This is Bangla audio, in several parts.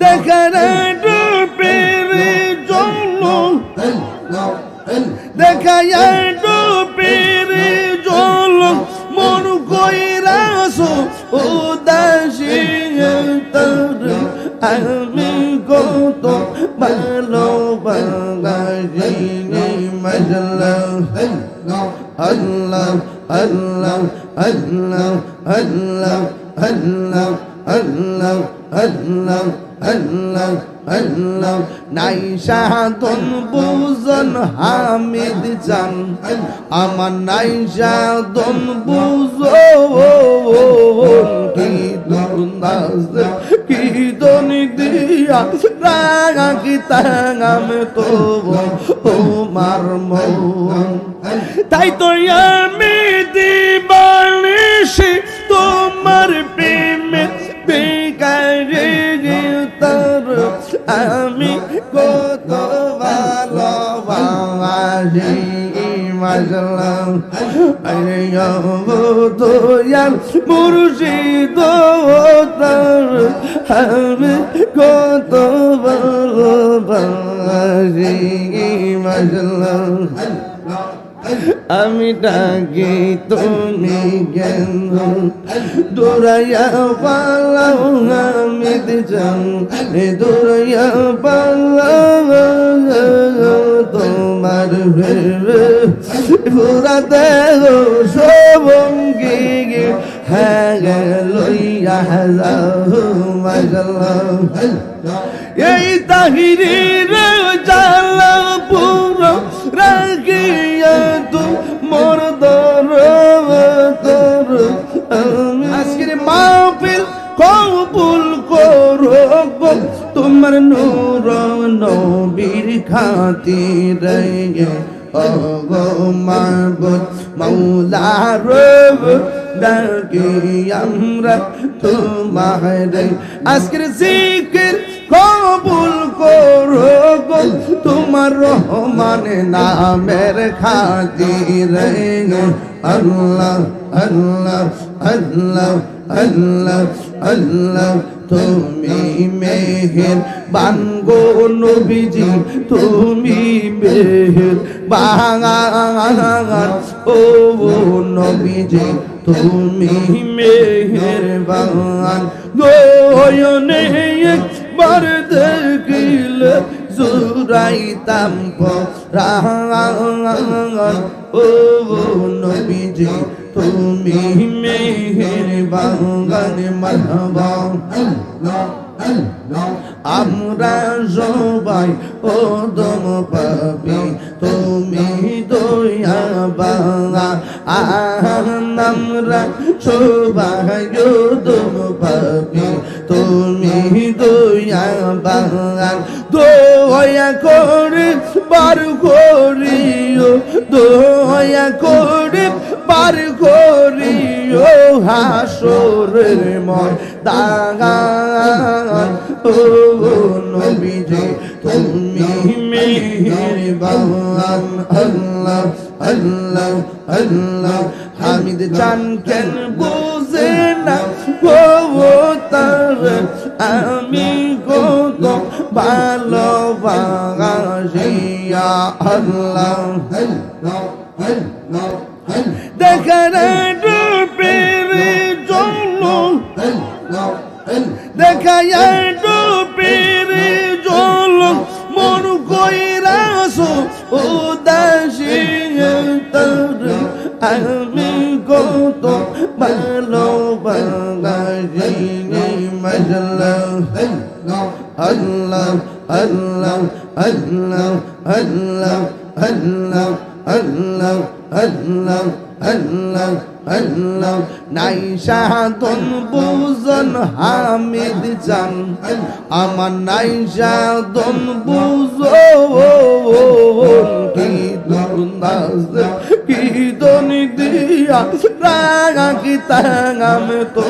দেখার রূপের জন্য দেখায় রূপের জন্য মন কইরাস উদাসী তোর আমি কত ভালোবাসি মজলা আল্লাহ আল্লাহ আল্লাহ আল্লাহ আল্লাহ আল্লাহ আল্লাহ আল্লাহ আল্লাহ নাই সাধন বুঝন হামিদ জান আমার নাই সাধন বুঝন কি দুর্নাজ কি দনি দিয়া রাগি তাঙাম তো তোমার মন তাই তো আমি দিবানিশি তোমার প্রেমে বেকারে তোর আমি কত ভালোবাসি মজলা আরে দয়াল মুর্শিদ তোর আমি কত ভালোবাসি মজলা আমি ডাকি তুমি জ্ঞান দৌড়াইয়া পালাও আমি দিজাম দৌড়াইয়া পালাও তোমার পুরা দেহ সবঙ্গি হ্যাঁ লইয়া এই তাহিরের জালা পুরো রাখিয়া তু মোর দর তোর আজকের মাহফিল কবুল করো তোমার নূর নবীর খাতিরে ও মাহবুব মাওলা রব ডাকি আমরা তোমারে আজকের জিকির কবুল করো তোমার রহমান নামের খাতিরে আল্লাহ আল্লাহ আল্লাহ আল্লাহ আল্লাহ তুমি মেহের বানগো নবীজি তুমি মেহের বাগান ও নবীজি তুমি মেহের বাগান নয়নে একবার দেখিলে জুরাইতাম পরাণ ও নবীজি তুমি মেহের বাগান মারহাবা আমরা সবাই ও দম পাবি তুমি দয়া বাংলা আমরা সবাই ও দম পাবি তুমি দয়া বাংলা দয়া করে বার করিও দয়া করে বার করিও হাসরের ময়দান ও নবীজি তুমি মেহেরবান আল্লাহ আল্লাহ আল্লাহ হামিদ জান কেন বুঝে না ও তার আমি কত ভালোবাসি আল্লাহ দেখার রূপের জন্য দেখায় রূপের জন্য মন কইরাস উদাসী তোর আমি কত ভালোবাসি মজলা আল্লাহ আল্লাহ আল্লাহ আল্লাহ আল্লাহ আল্লাহ আল্লাহ আল্লাহ আল্লাহ নাই সাধন বুঝন হামিদ জান আমার নাই সাধন বুঝন কি দুর্নাজ কি দনি দিয়া রাগি তাঙাম তো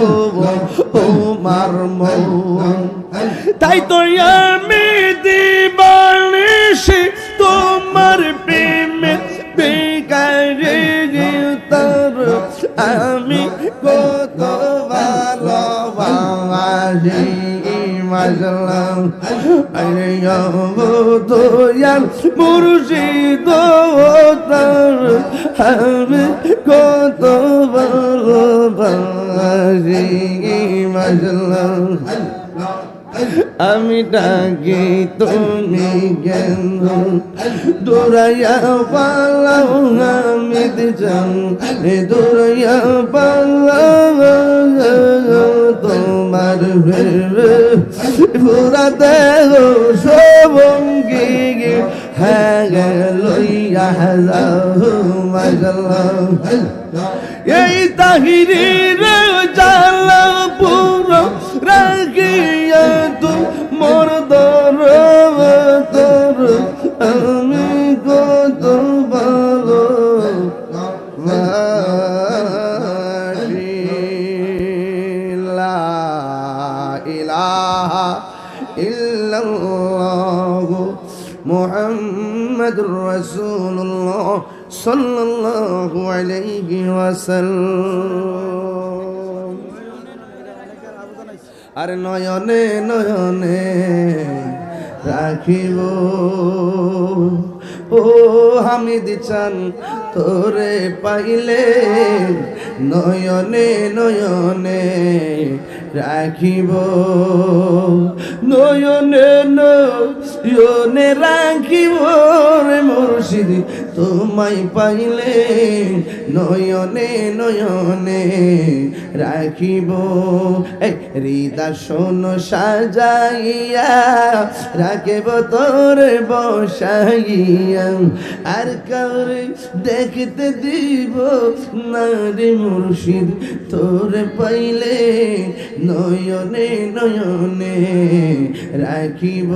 তোমার মন তাই তো আমি দিবানিশি তোমার প্রেমে বেকারে তোর আমি কত ভালোবাসি মাশাআল্লাহ আরে দয়াল মুর্শিদ তার হবে কত ভালোবাসি মাশাআল্লাহ আমি ডাকি তুমি কেন দৌড়াইয়া পালাও আমি দিজাম দৌড়াইয়া পালাও তোমার পুরা দেহ সবঙ্গি হ্যাঁ লইয়া মাশাআল্লাহ এই তাহিরির জালা পুরো রাখিয়া তু মোর দর তোর আমি কত ভালো লা ইলাহা ইল্লাল্লাহ মুহাম্মাদুর রাসূলুল্লাহ সাল্লাল্লাহু আলাইহি ওয়াসাল্লাম আর নয়নে নয়নে রাখিব ও হামিদ চান তোরে পাইলে নয়নে নয়নে রাখিব নয়নে নয়নে রাখিব রে মুর্শিদ তোমায় পাইলে নয়নে নয়নে রাখিব হৃদয় শোন সাজাইয়া রাখিব তোর বসাইয়া আর কাউরে দেখতে দিব না রে মুর্শিদ তোরে পাইলে নয়নে নয়নে রাখিব